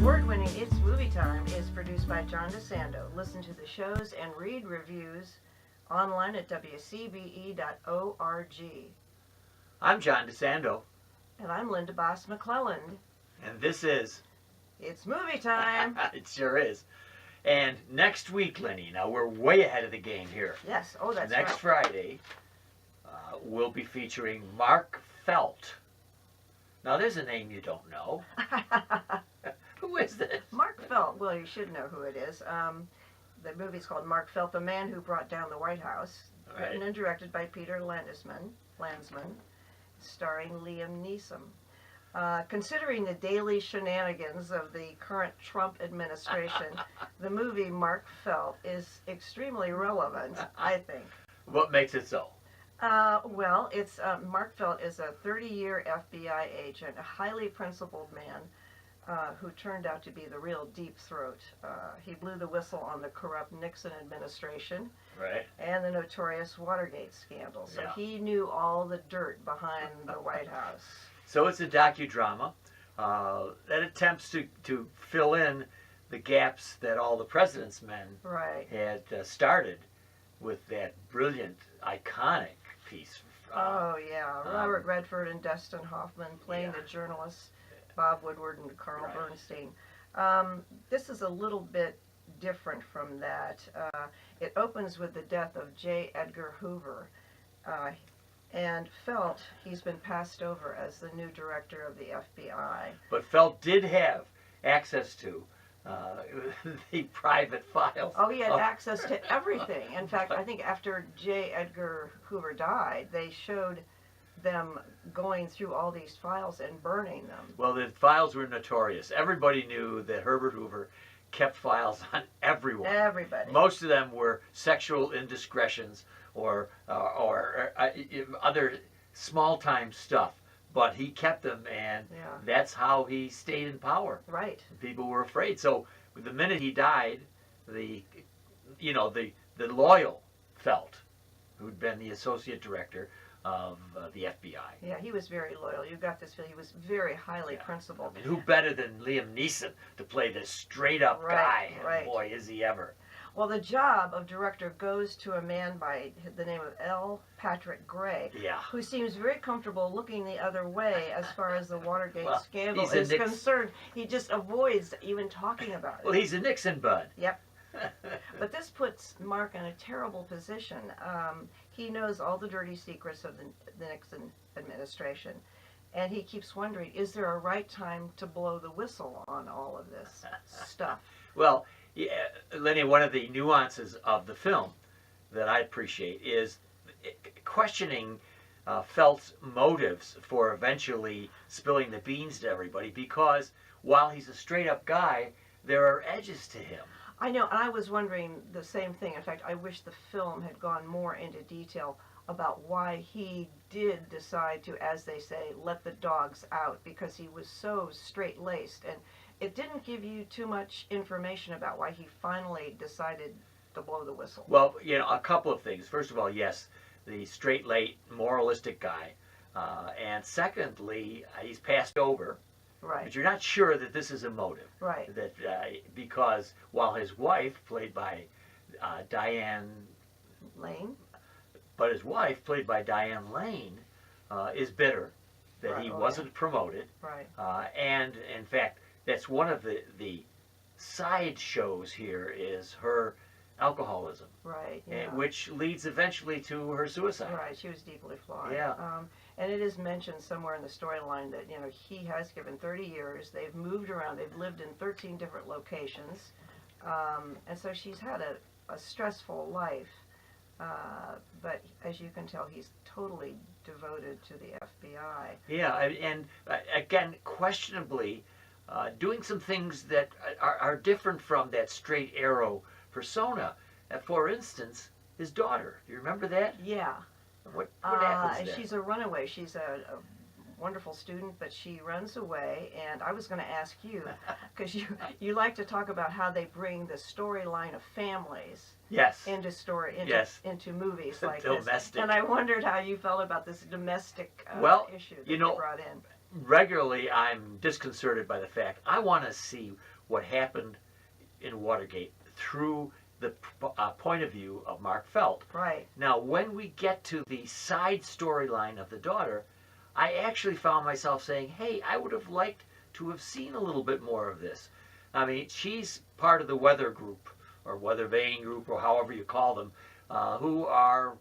award-winning It's Movie Time is produced by John DeSando. Listen to the shows and read reviews online at WCBE.org. I'm John DeSando. And I'm Linda Baas McClelland. And this is... It's Movie Time! It sure is. And next week, Lenny, now we're way ahead of the game here. Yes, oh that's Next right. Friday, we'll be featuring Mark Felt. Now there's a name you don't know. Who is this? Mark Felt, well you should know who it is. The movie's called Mark Felt, the Man Who Brought Down the White House. Right. Written and directed by Peter Landsman, starring Liam Neeson. Considering the daily shenanigans of the current Trump administration, the movie Mark Felt is extremely relevant, I think. What makes it so? Well, it's Mark Felt is a 30-year FBI agent, a highly principled man who turned out to be the real deep throat. He blew the whistle on the corrupt Nixon administration, Right. and the notorious Watergate scandal. So Yeah. he knew all the dirt behind the White House. So it's a docudrama that attempts to fill in the gaps that all the president's men Right. had started with that brilliant, iconic piece. Oh, yeah. Robert Redford and Dustin Hoffman playing the journalists, Bob Woodward and Carl Bernstein. This is a little bit different from that. It opens with the death of J. Edgar Hoover. And Felt, he's been passed over as the new director of the FBI. But Felt did have access to the private files. Oh, he had access to everything. In fact, I think after J. Edgar Hoover died, they showed them going through all these files and burning them. Well, the files were notorious. Everybody knew that Herbert Hoover kept files on everyone. Everybody. Most of them were sexual indiscretions or other small-time stuff. But he kept them, and that's how he stayed in power. Right. People were afraid. So the minute he died, the loyal Felt, who'd been the associate director of the FBI. Yeah, he was very loyal. You got this feeling. He was very highly principled. I mean, who better than Liam Neeson to play this straight-up guy? Right. Boy, is he ever. Well, the job of director goes to a man by the name of L.Patrick Gray, who seems very comfortable looking the other way as far as the Watergate scandal is concerned. He just avoids even talking about it. Well, he's a Nixon bud. Yep. But this puts Mark in a terrible position. He knows all the dirty secrets of the Nixon administration, and he keeps wondering, is there a right time to blow the whistle on all of this stuff? Well, yeah, Lenny, one of the nuances of the film that I appreciate is questioning Felt's motives for eventually spilling the beans to everybody, because while he's a straight-up guy, there are edges to him. I know, and I was wondering the same thing. In fact, I wish the film had gone more into detail about why he did decide to, as they say, let the dogs out, because he was so straight-laced, and it didn't give you too much information about why he finally decided to blow the whistle. Well, you know, a couple of things. First of all, yes, the straight-laced, moralistic guy, and secondly, he's passed over. Right. But you're not sure that this is a motive. Right. That because while his wife, played by Diane Lane, but his wife, played by Diane Lane, is bitter that he wasn't promoted. Right. And in fact, that's one of the side shows here is her alcoholism. Right. Yeah. Which leads eventually to her suicide. Right. She was deeply flawed. Yeah. And it is mentioned somewhere in the storyline that, you know, he has given 30 years. They've moved around. They've lived in 13 different locations. And so she's had a stressful life. But as you can tell, he's totally devoted to the FBI. Yeah, and again, questionably, doing some things that are different from that straight arrow persona. For instance, his daughter. Do you remember that? Yeah. What happens there? She's a runaway. She's a wonderful student, but she runs away. And I was going to ask you, because you like to talk about how they bring the storyline of families into movies like this. And I wondered how you felt about this domestic issue that you brought in. Regularly, I'm disconcerted by the fact I want to see what happened in Watergate through the point of view of Mark Felt. Right. Now, when we get to the side storyline of the daughter, I actually found myself saying, hey, I would have liked to have seen a little bit more of this. I mean, she's part of the weather group, or weather vane group, or however you call them, who are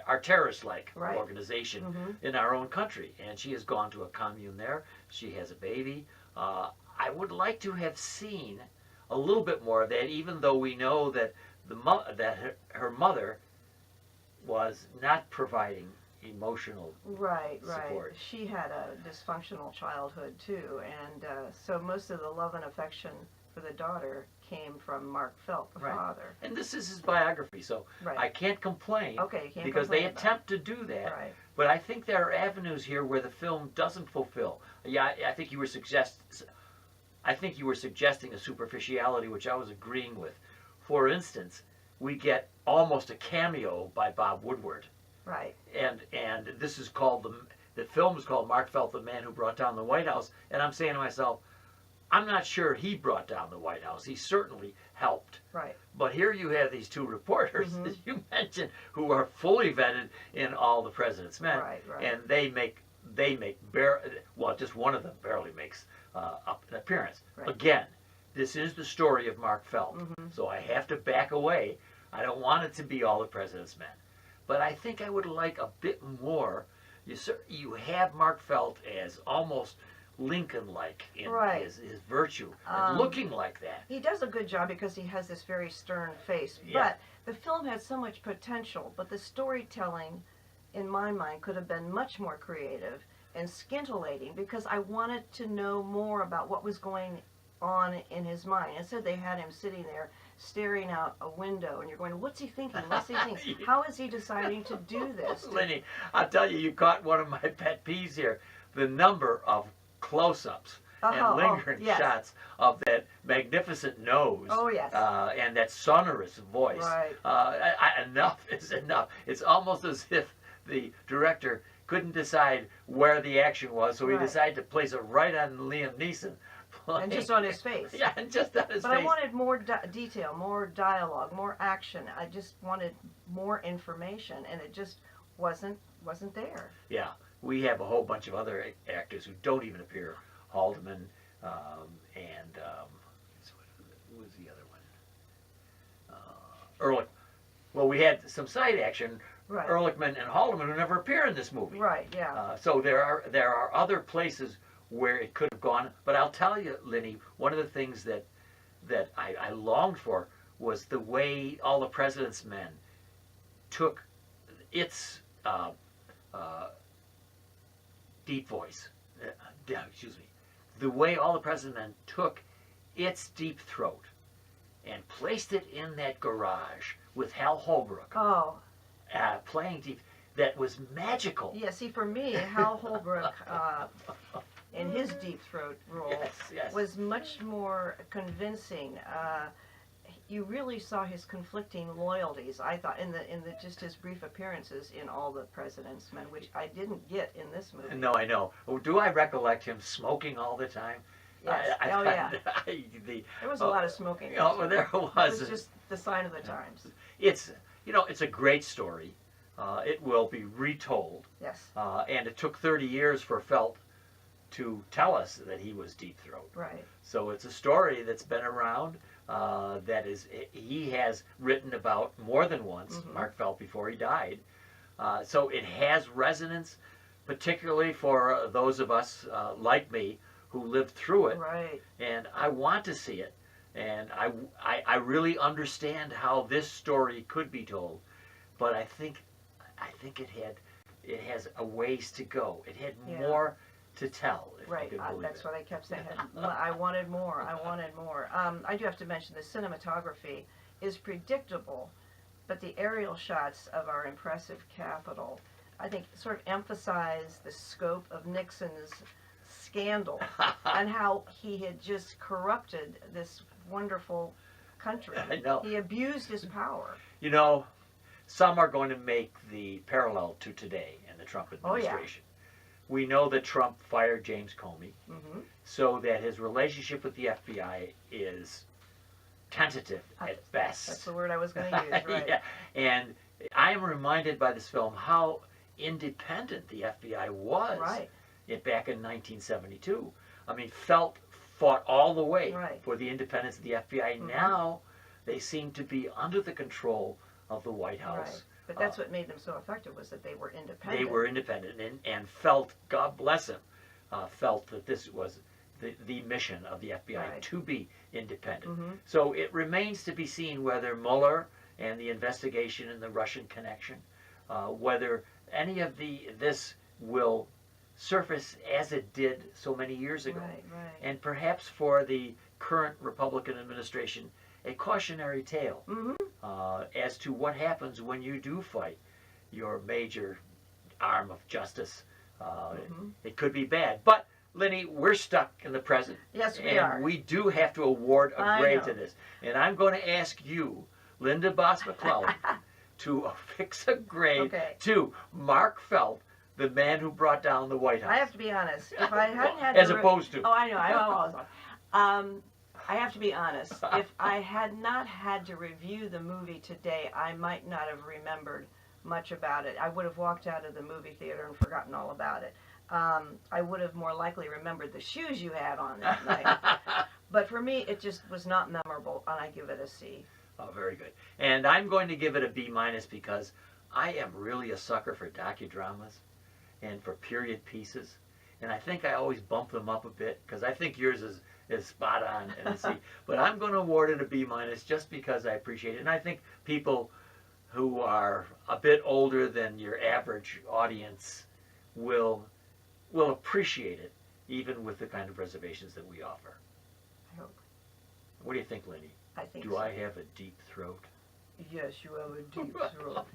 are terrorist-like Right. organization Mm-hmm. in our own country. And she has gone to a commune there. She has a baby. I would like to have seen a little bit more of that, even though we know that her mother was not providing emotional Right, right. support. She had a dysfunctional childhood too, and so most of the love and affection for the daughter came from Mark Felt, the Right. father. And this is his biography, so Right. I can't complain. Okay, you can't because they complain about attempt to do that. Right. But I think there are avenues here where the film doesn't fulfill. Yeah, I think you were suggesting a superficiality, which I was agreeing with. For instance, we get almost a cameo by Bob Woodward, Right. and this is called the film is called Mark Felt, the Man Who Brought Down the White House, and I'm saying to myself, I'm not sure he brought down the White House. He certainly helped. Right. But here you have these two reporters, Mhm. as you mentioned, who are fully vetted in All the President's Men, Right, right. and just one of them barely makes an appearance. Right. Again, this is the story of Mark Felt, Mhm. so I have to back away. I don't want it to be All the President's Men, but I think I would like a bit more. You have Mark Felt as almost Lincoln-like in Right. his virtue, and looking like that. He does a good job because he has this very stern face. Yeah. But the film had so much potential, but the storytelling, in my mind, could have been much more creative and scintillating because I wanted to know more about what was going on in his mind. Instead, they had him sitting there staring out a window, and you're going, what's he thinking? What's he thinking? How is he deciding to do this? Lenny, I'll tell you, you caught one of my pet peeves here. The number of close-ups and lingering yes. shots of that magnificent nose. Oh, yes. And that sonorous voice. Right. Enough is enough. It's almost as if the director couldn't decide where the action was, so he Right. decided to place it right on Liam Neeson. And just on his face. Yeah, and just on his But face. I wanted more detail, more dialogue, more action. I just wanted more information, and it just wasn't there. Yeah, we have a whole bunch of other actors who don't even appear. Haldeman and who was the other one? Ehrlich. Well, we had some side action. Right. Ehrlichman and Haldeman who never appear in this movie. Right. Yeah. So there are other places where it could have gone. But I'll tell you, Lenny, one of the things that I longed for was the way All the President's Men took its deep voice. Excuse me. The way All the President's Men took its deep throat and placed it in that garage with Hal Holbrook Oh. playing deep. That was magical. Yeah. See, for me, Hal Holbrook in his deep throat role Yes. was much more convincing. You really saw his conflicting loyalties. I thought in the just his brief appearances in All the President's Men, which I didn't get in this movie. No, I know. Oh, do I recollect him smoking all the time? Yes. I, Oh, yeah. There was a lot of smoking. there It was. was just the sign of the times. It's it's a great story. It will be retold. Yes. And it took 30 years for Felt to tell us that he was deep throat. Right. So it's a story that's been around. He has written about more than once. Mhm. Mark Felt before he died. So it has resonance, particularly for those of us like me who lived through it. Right. And I want to see it. And I really understand how this story could be told, but I think it has a ways to go. It had Yeah. more to tell. If Right. you can believe That's it. what I kept saying. I wanted more. I wanted more. I do have to mention the cinematography is predictable, but the aerial shots of our impressive Capitol, I think, sort of emphasize the scope of Nixon's scandal and how he had just corrupted this wonderful country. I know. He abused his power. Some are going to make the parallel to today and the Trump Oh, yeah. administration. we know that Trump fired James Comey, Mm-hmm. so that his relationship with the FBI is tentative at best. That's the word I was going to use, right? Yeah. And I am reminded by this film how independent the FBI was Right. back in 1972. I mean, Felt fought all the way Right. for the independence of the FBI. Mhm. Now they seem to be under the control of the White House. Right. But that's what made them so effective, was that they were independent. They were independent, and Felt, God bless him, felt that this was the mission of the FBI, Right. to be independent. Mm-hmm. So it remains to be seen whether Mueller and the investigation in the Russian connection, whether any of this will surface as it did so many years ago. Right, right. And perhaps for the current Republican administration, a cautionary tale Mm-hmm. as to what happens when you do fight your major arm of justice. Mm-hmm. It could be bad. But, Lenny, we're stuck in the present. Yes, we and are. we do have to award a I grade know. to this. And I'm going to ask you, Linda Baas McClelland, to affix a grade Okay. to Mark Felt, the man who brought down the White House. I have to be honest. If I hadn't had As to opposed to. Oh, I know. I'm always on. I have to be honest. If I had not had to review the movie today, I might not have remembered much about it. I would have walked out of the movie theater and forgotten all about it. I would have more likely remembered the shoes you had on that night. But for me, it just was not memorable, and I give it a C. Oh, very good. And I'm going to give it a B- because I am really a sucker for docudramas and for period pieces. And I think I always bump them up a bit because I think yours is spot on and a C. But I'm going to award it a B- just because I appreciate it. And I think people who are a bit older than your average audience will appreciate it, even with the kind of reservations that we offer. I hope. What do you think, Lenny? I think Do so. I have a deep throat? Yes, you have a deep throat.